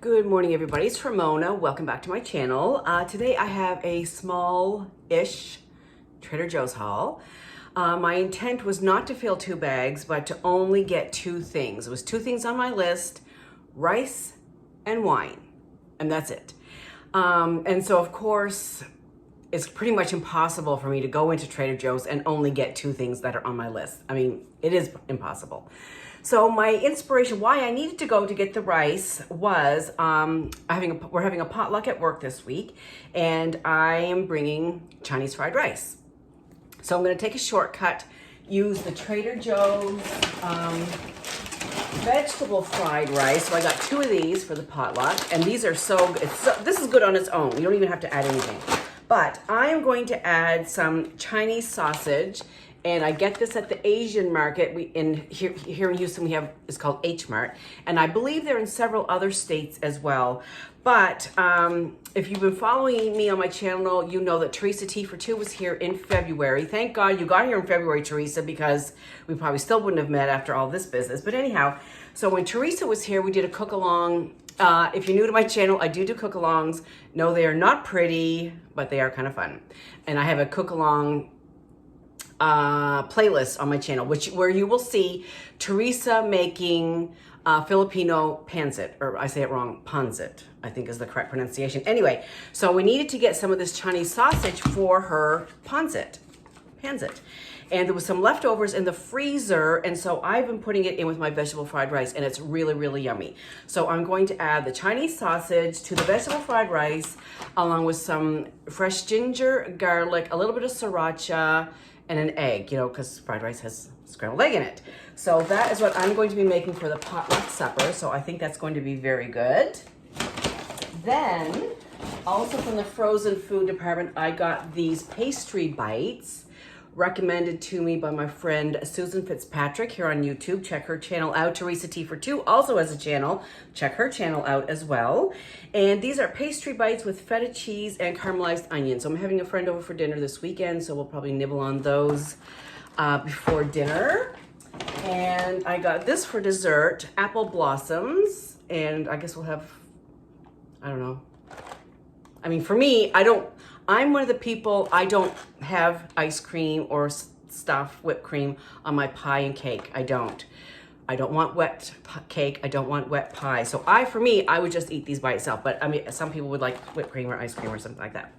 Good morning, everybody. It's Ramona. Welcome back to my channel. Today I have a small-ish Trader Joe's haul. My intent was not to fill 2 bags, but to only get 2 things. It was 2 things on my list, rice and wine, and that's it. And so, of course, it's pretty much impossible for me to go into Trader Joe's and only get 2 things that are on my list. I mean, it is impossible. So my inspiration, why I needed to go to get the rice was we're having a potluck at work this week, and I am bringing Chinese fried rice. So I'm going to take a shortcut, use the Trader Joe's vegetable fried rice. So I got 2 of these for the potluck, and these are this is good on its own. You don't even have to add anything. But I am going to add some Chinese sausage. And I get this at the Asian market. Here in Houston, it's called H Mart. And I believe they're in several other states as well. But if you've been following me on my channel, you know that Teresa Tea for Two was here in February. Thank God you got here in February, Teresa, because we probably still wouldn't have met after all this business. But anyhow, so when Teresa was here, we did a cook-along. If you're new to my channel, I do cook-alongs. No, they are not pretty, but they are kind of fun. And I have a cook-along playlist on my channel, where you will see Teresa making Filipino pancit, or I say it wrong, pancit, I think is the correct pronunciation. Anyway, so we needed to get some of this Chinese sausage for her pancit. And there was some leftovers in the freezer, and so I've been putting it in with my vegetable fried rice, and it's really, really yummy. So I'm going to add the Chinese sausage to the vegetable fried rice, along with some fresh ginger, garlic, a little bit of sriracha, and an egg, because fried rice has scrambled egg in it. So that is what I'm going to be making for the potluck supper. So I think that's going to be very good. Then, also from the frozen food department, I got these Pastry Bites, recommended to me by my friend Susan Fitzpatrick here on YouTube. Check her channel out. Teresa Tea for Two also has a channel. Check her channel out as well. And these are Pastry Bites with feta cheese and caramelized onions. So I'm having a friend over for dinner this weekend, so we'll probably nibble on those before dinner. And I got this for dessert, apple blossoms. And I guess we'll have, I don't know. I mean, for me, I'm one of the people, I don't have ice cream or whipped cream on my pie and cake. I don't want wet cake. I don't want wet pie. So for me, I would just eat these by itself. But I mean, some people would like whipped cream or ice cream or something like that.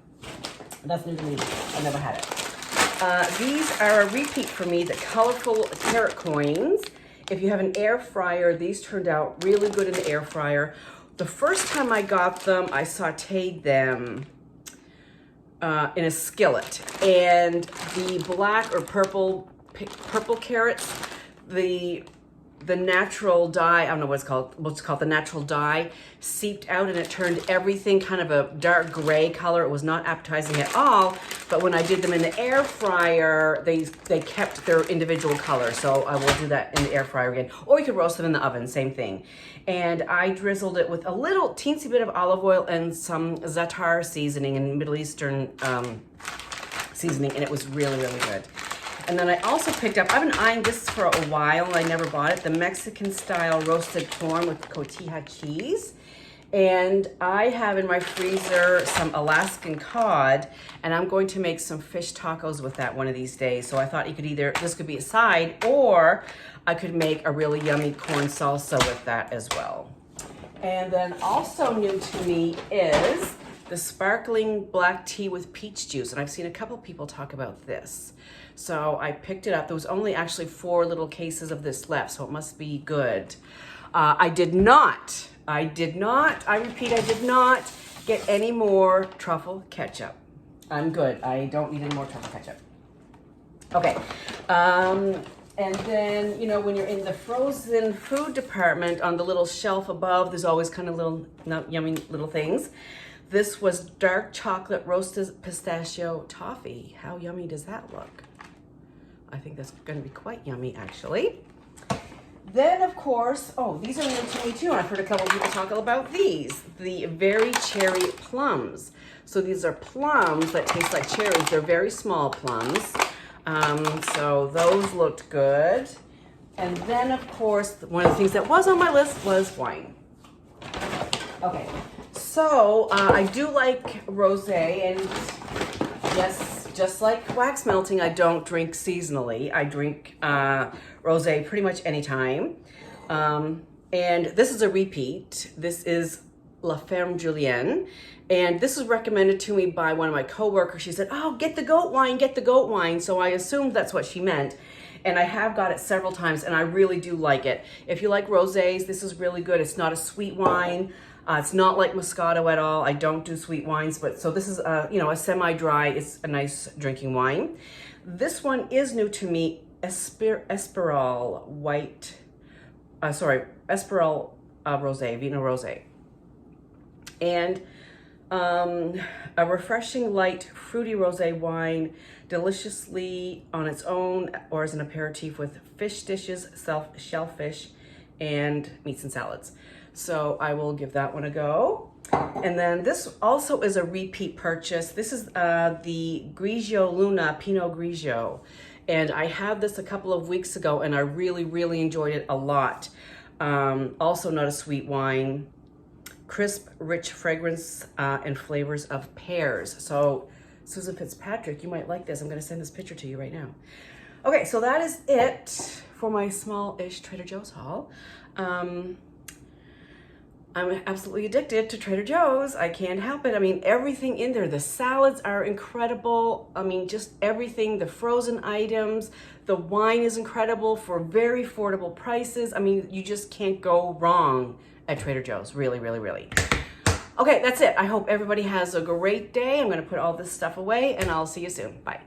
That's new to me. I never had it. These are a repeat for me, the colorful carrot coins. If you have an air fryer, these turned out really good in the air fryer. The first time I got them, I sauteed them in a skillet, and the black or purple carrots, the natural dye, I don't know what's called the natural dye, seeped out, and it turned everything kind of a dark gray color. It was not appetizing at all, but when I did them in the air fryer, they kept their individual color. So I will do that in the air fryer again, or you could roast them in the oven, same thing. And I drizzled it with a little teensy bit of olive oil and some za'atar seasoning and Middle Eastern seasoning, and it was really, really good. And then I also picked up, I've been eyeing this for a while, and I never bought it, the Mexican-style roasted corn with Cotija cheese. And I have in my freezer some Alaskan cod, and I'm going to make some fish tacos with that one of these days. So I thought this could be a side, or I could make a really yummy corn salsa with that as well. And then also new to me is the sparkling black tea with peach juice. And I've seen a couple people talk about this. So I picked it up. There was only actually 4 little cases of this left, so it must be good. I did not get any more truffle ketchup. I'm good. I don't need any more truffle ketchup. Okay. And then, when you're in the frozen food department, on the little shelf above, there's always kind of little yummy little things. This was dark chocolate roasted pistachio toffee. How yummy does that look? I think that's going to be quite yummy, actually. Then, of course, these are new to me too. I've heard a couple of people talk about these. The Very Cherry Plums. So these are plums that taste like cherries. They're very small plums. So those looked good. And then, of course, one of the things that was on my list was wine. Okay, so I do like rosé, and yes, just like wax melting, I don't drink seasonally. I drink rosé pretty much anytime. And this is a repeat. This is La Ferme Julienne. And this was recommended to me by one of my coworkers. She said, oh, get the goat wine, get the goat wine. So I assumed that's what she meant. And I have got it several times, and I really do like it. If you like rosés, this is really good. It's not a sweet wine. It's not like Moscato at all. I don't do sweet wines, but so this is you know, a semi-dry. It's a nice drinking wine. This one is new to me. Esperal white, Esperal rosé, Vino rosé, and a refreshing light fruity rosé wine, deliciously on its own or as an aperitif with fish dishes, shellfish, and meats and salads. So I will give that one a go. And then this also is a repeat purchase. This is the Grigio Luna Pinot Grigio. And I had this a couple of weeks ago, and I really, really enjoyed it a lot. Also not a sweet wine. Crisp, rich fragrance and flavors of pears. So Susan Fitzpatrick, you might like this. I'm going to send this picture to you right now. Okay, so that is it for my small-ish Trader Joe's haul. I'm absolutely addicted to Trader Joe's. I can't help it. I mean, everything in there. The salads are incredible. I mean, just everything. The frozen items. The wine is incredible for very affordable prices. I mean, you just can't go wrong at Trader Joe's. Really, really, really. Okay, that's it. I hope everybody has a great day. I'm going to put all this stuff away, and I'll see you soon. Bye.